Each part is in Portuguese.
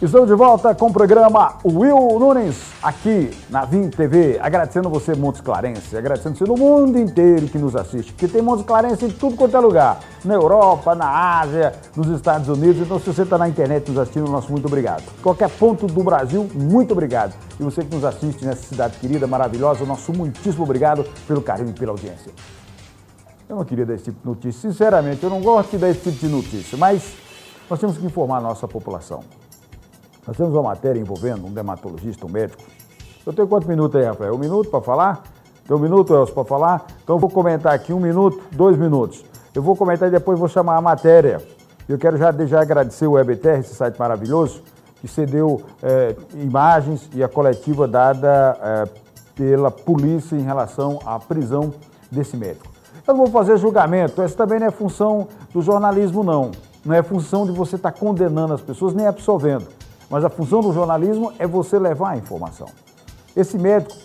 Estamos de volta com o programa Will Nunes, aqui na Vim TV, agradecendo você, Montes Clarence, agradecendo você no mundo inteiro que nos assiste, porque tem Montes Clarence em tudo quanto é lugar, na Europa, na Ásia, nos Estados Unidos, então se você está na internet nos assistindo, nosso muito obrigado. Qualquer ponto do Brasil, muito obrigado. E você que nos assiste nessa cidade querida, maravilhosa, nosso muitíssimo obrigado pelo carinho e pela audiência. Eu não queria dar esse tipo de notícia, sinceramente, eu não gosto de dar esse tipo de notícia, mas nós temos que informar a nossa população. Nós temos uma matéria envolvendo um dermatologista, um médico. Eu tenho quantos minutos aí, Rafael? 1 minuto para falar? Tem 1 minuto, Elcio, para falar? Então eu vou comentar aqui 1 minuto, 2 minutos. Eu vou comentar e depois vou chamar a matéria. Eu quero já agradecer o WebTR, esse site maravilhoso, que cedeu imagens e a coletiva dada pela polícia em relação à prisão desse médico. Eu não vou fazer julgamento, essa também não é função do jornalismo, não. Não é função de você estar condenando as pessoas, nem absolvendo. Mas a função do jornalismo é você levar a informação. Esse médico,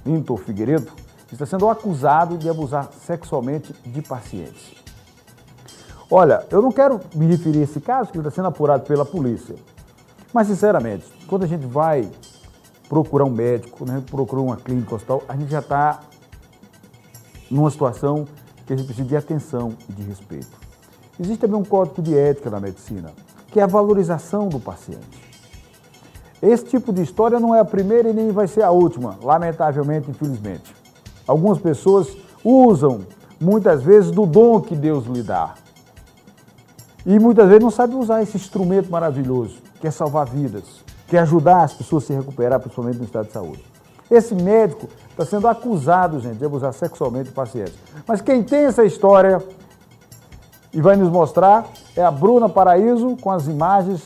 Linton Figueiredo, está sendo acusado de abusar sexualmente de pacientes. Olha, eu não quero me referir a esse caso, que ele está sendo apurado pela polícia. Mas, sinceramente, quando a gente vai procurar um médico, quando a gente procura uma clínica, hospital, a gente já está numa situação que a gente precisa de atenção e de respeito. Existe também um código de ética na medicina, que é a valorização do paciente. Esse tipo de história não é a primeira e nem vai ser a última, lamentavelmente, infelizmente. Algumas pessoas usam, muitas vezes, do dom que Deus lhe dá. E muitas vezes não sabem usar esse instrumento maravilhoso, que é salvar vidas, que é ajudar as pessoas a se recuperar, principalmente no estado de saúde. Esse médico está sendo acusado, gente, de abusar sexualmente de pacientes. Mas quem tem essa história e vai nos mostrar é a Bruna Paraíso, com as imagens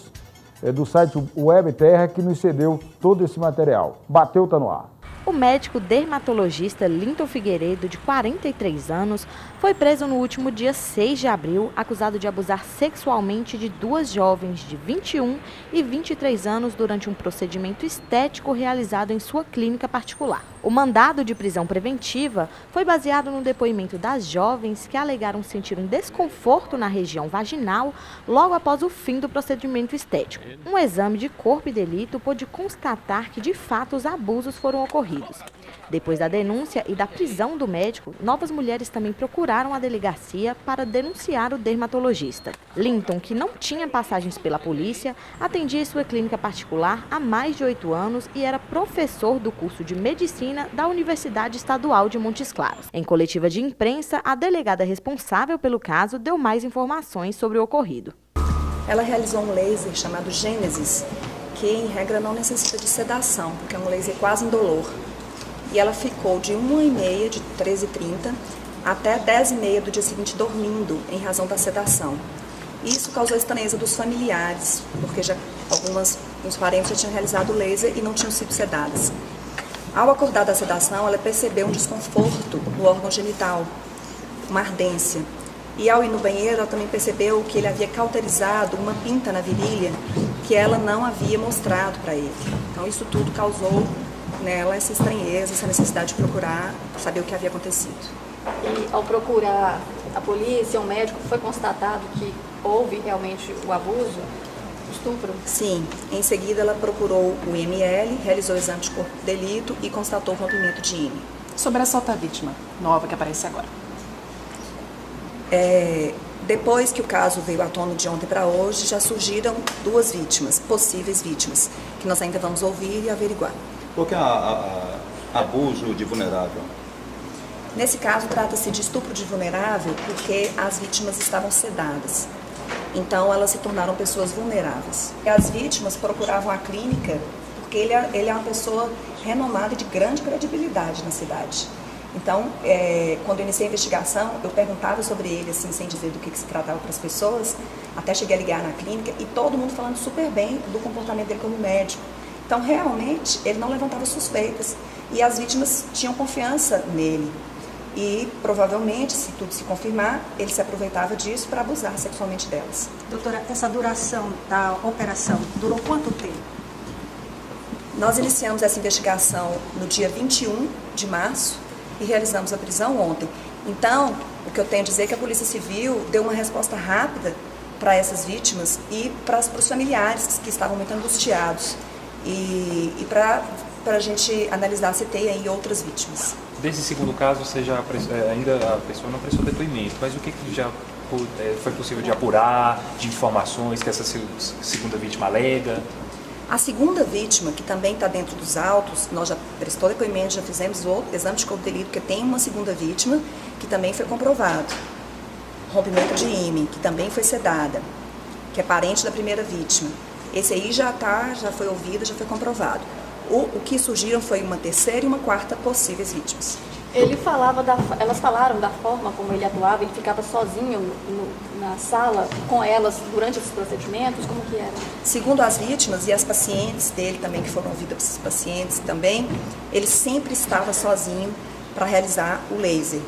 do site WebTerra, que nos cedeu todo esse material. Bateu, tá no ar. O médico dermatologista Linton Figueiredo, de 43 anos, foi preso no último dia 6 de abril, acusado de abusar sexualmente de 2 jovens de 21 e 23 anos durante um procedimento estético realizado em sua clínica particular. O mandado de prisão preventiva foi baseado no depoimento das jovens que alegaram sentir um desconforto na região vaginal logo após o fim do procedimento estético. Um exame de corpo e delito pôde constatar que, de fato, os abusos foram ocorridos. Depois da denúncia e da prisão do médico, novas mulheres também procuraram a delegacia para denunciar o dermatologista. Linton, que não tinha passagens pela polícia, atendia em sua clínica particular há mais de 8 anos e era professor do curso de medicina da Universidade Estadual de Montes Claros. Em coletiva de imprensa, a delegada responsável pelo caso deu mais informações sobre o ocorrido. Ela realizou um laser chamado Gênesis, que em regra não necessita de sedação, porque é um laser quase indolor. E ela ficou de 1h30, de 13h30, até 10h30 do dia seguinte dormindo, em razão da sedação. Isso causou estranheza dos familiares, porque uns parentes já tinham realizado o laser e não tinham sido sedadas. Ao acordar da sedação, ela percebeu um desconforto no órgão genital, uma ardência. E ao ir no banheiro, ela também percebeu que ele havia cauterizado uma pinta na virilha que ela não havia mostrado para ele. Então isso tudo causou nela essa estranheza, essa necessidade de procurar saber o que havia acontecido. E ao procurar a polícia, o médico, foi constatado que houve realmente o abuso, o estupro? Sim. Em seguida ela procurou o IML, realizou o exame de corpo de delito e constatou o rompimento de ímã. Sobre essa outra vítima nova que aparece agora. Depois que o caso veio à tona de ontem para hoje, já surgiram 2 vítimas, possíveis vítimas, que nós ainda vamos ouvir e averiguar. Por que abuso de vulnerável? Nesse caso, trata-se de estupro de vulnerável porque as vítimas estavam sedadas. Então, elas se tornaram pessoas vulneráveis. E as vítimas procuravam a clínica porque ele é uma pessoa renomada e de grande credibilidade na cidade. Então, quando eu iniciei a investigação, eu perguntava sobre ele, assim, sem dizer do que se tratava para as pessoas, até cheguei a ligar na clínica e todo mundo falando super bem do comportamento dele como médico. Então, realmente, ele não levantava suspeitas e as vítimas tinham confiança nele. E, provavelmente, se tudo se confirmar, ele se aproveitava disso para abusar sexualmente delas. Doutora, essa duração da operação durou quanto tempo? Nós iniciamos essa investigação no dia 21 de março e realizamos a prisão ontem. Então, o que eu tenho a dizer é que a Polícia Civil deu uma resposta rápida para essas vítimas e para os familiares que estavam muito angustiados e para a gente analisar se tem aí outras vítimas. Desse segundo caso, você já ainda a pessoa não prestou depoimento, mas o que já foi possível de apurar, de informações que essa segunda vítima alega? A segunda vítima, que também está dentro dos autos, nós já prestou depoimento, já fizemos o exame de corpo de delito, porque tem uma segunda vítima que também foi comprovado. Rompimento de ímen, que também foi sedada, que é parente da primeira vítima. Esse aí já foi ouvido, já foi comprovado. O que surgiram foi uma terceira e uma quarta possíveis vítimas. Elas falaram da forma como ele atuava, ele ficava sozinho na sala com elas durante esses procedimentos, como que era? Segundo as vítimas e as pacientes dele também, que foram ouvidas esses pacientes também, ele sempre estava sozinho para realizar o laser,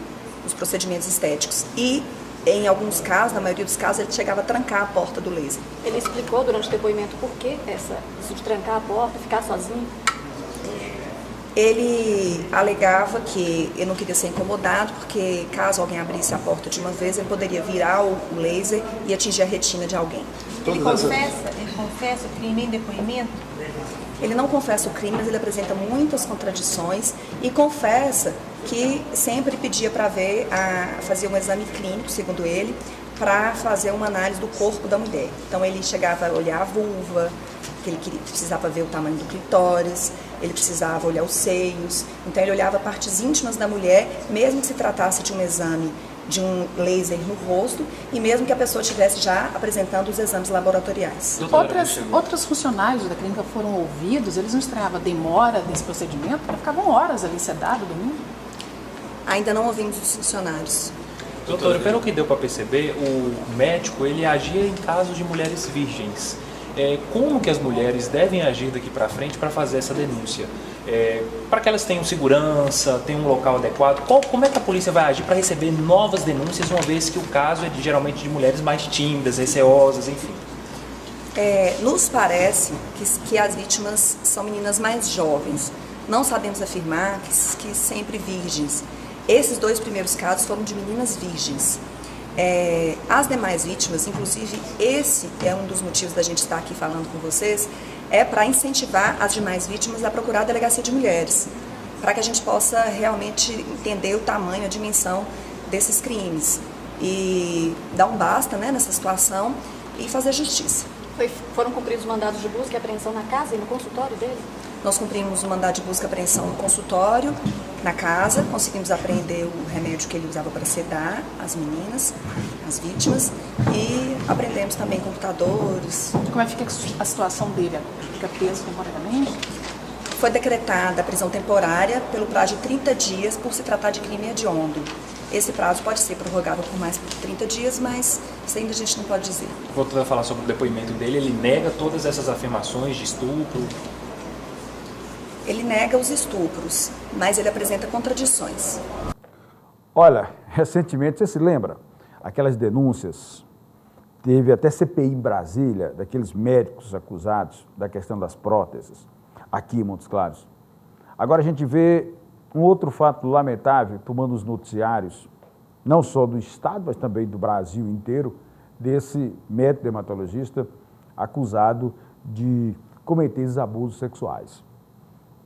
os procedimentos estéticos. E em alguns casos, na maioria dos casos, ele chegava a trancar a porta do laser. Ele explicou durante o depoimento por que isso de trancar a porta, ficar sozinho? Ele alegava que ele não queria ser incomodado, porque caso alguém abrisse a porta de uma vez, ele poderia virar o laser e atingir a retina de alguém. Ele confessa o crime em depoimento? Ele não confessa o crime, mas ele apresenta muitas contradições e confessa que sempre pedia para fazer um exame clínico, segundo ele, para fazer uma análise do corpo da mulher. Então ele chegava a olhar a vulva, que ele precisava ver o tamanho do clitóris, ele precisava olhar os seios, então ele olhava partes íntimas da mulher, mesmo que se tratasse de um exame, de um laser no rosto, e mesmo que a pessoa estivesse já apresentando os exames laboratoriais. Outros funcionários da clínica foram ouvidos, eles não estranhavam a demora desse procedimento, porque ficavam horas ali sedados, dormindo? Ainda não ouvimos os funcionários. Doutora, pelo que deu para perceber, o médico ele agia em casos de mulheres virgens. Como que as mulheres devem agir daqui para frente para fazer essa denúncia? Para que elas tenham segurança, tenham um local adequado, como é que a polícia vai agir para receber novas denúncias, uma vez que o caso é geralmente de mulheres mais tímidas, receosas, enfim? Nos parece que as vítimas são meninas mais jovens. Não sabemos afirmar que sempre virgens. Esses 2 primeiros casos foram de meninas virgens. As demais vítimas, inclusive esse é um dos motivos da gente estar aqui falando com vocês, é para incentivar as demais vítimas a procurar a delegacia de mulheres, para que a gente possa realmente entender o tamanho, a dimensão desses crimes e dar um basta, né, nessa situação e fazer justiça. Foram cumpridos mandados de busca e apreensão na casa e no consultório dele? Nós cumprimos o mandado de busca e apreensão no consultório, na casa, conseguimos apreender o remédio que ele usava para sedar as meninas, as vítimas, e apreendemos também computadores. Como é que fica a situação dele? Fica preso temporariamente? Foi decretada a prisão temporária pelo prazo de 30 dias por se tratar de crime hediondo. Esse prazo pode ser prorrogável por mais 30 dias, mas isso ainda a gente não pode dizer. Voltando a falar sobre o depoimento dele, ele nega todas essas afirmações de estupro? Ele nega os estupros, mas ele apresenta contradições. Olha, recentemente, você se lembra? Aquelas denúncias, teve até CPI em Brasília, daqueles médicos acusados da questão das próteses, aqui em Montes Claros. Agora a gente vê um outro fato lamentável tomando os noticiários, não só do Estado, mas também do Brasil inteiro, desse médico dermatologista acusado de cometer esses abusos sexuais.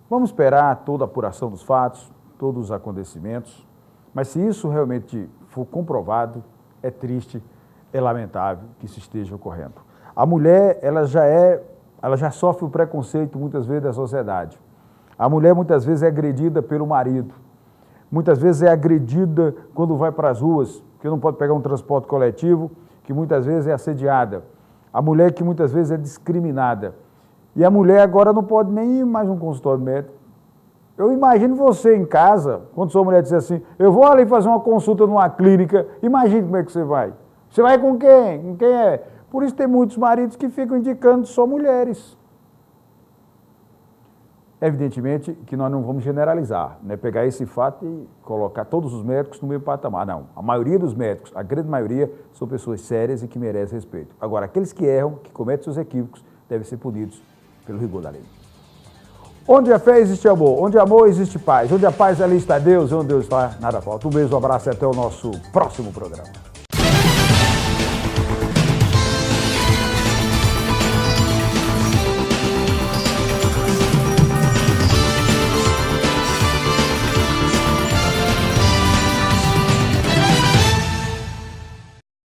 Vamos esperar toda a apuração dos fatos, todos os acontecimentos, mas se isso realmente for comprovado, é triste, é lamentável que isso esteja ocorrendo. A mulher, ela já sofre o preconceito muitas vezes da sociedade. A mulher muitas vezes é agredida pelo marido, muitas vezes é agredida quando vai para as ruas, que não pode pegar um transporte coletivo, que muitas vezes é assediada. A mulher que muitas vezes é discriminada. E a mulher agora não pode nem ir mais num consultório médico. Eu imagino você em casa, quando sua mulher disser assim, eu vou ali fazer uma consulta numa clínica, imagine como é que você vai. Você vai com quem? Com quem é? Por isso tem muitos maridos que ficam indicando só mulheres. Evidentemente que nós não vamos generalizar, né? Pegar esse fato e colocar todos os médicos no mesmo patamar. Não, a maioria dos médicos, a grande maioria, são pessoas sérias e que merecem respeito. Agora, aqueles que erram, que cometem seus equívocos, devem ser punidos pelo rigor da lei. Onde a fé existe amor, onde amor existe paz, onde a paz ali está Deus, onde Deus está, nada falta. Um beijo, um abraço e até o nosso próximo programa.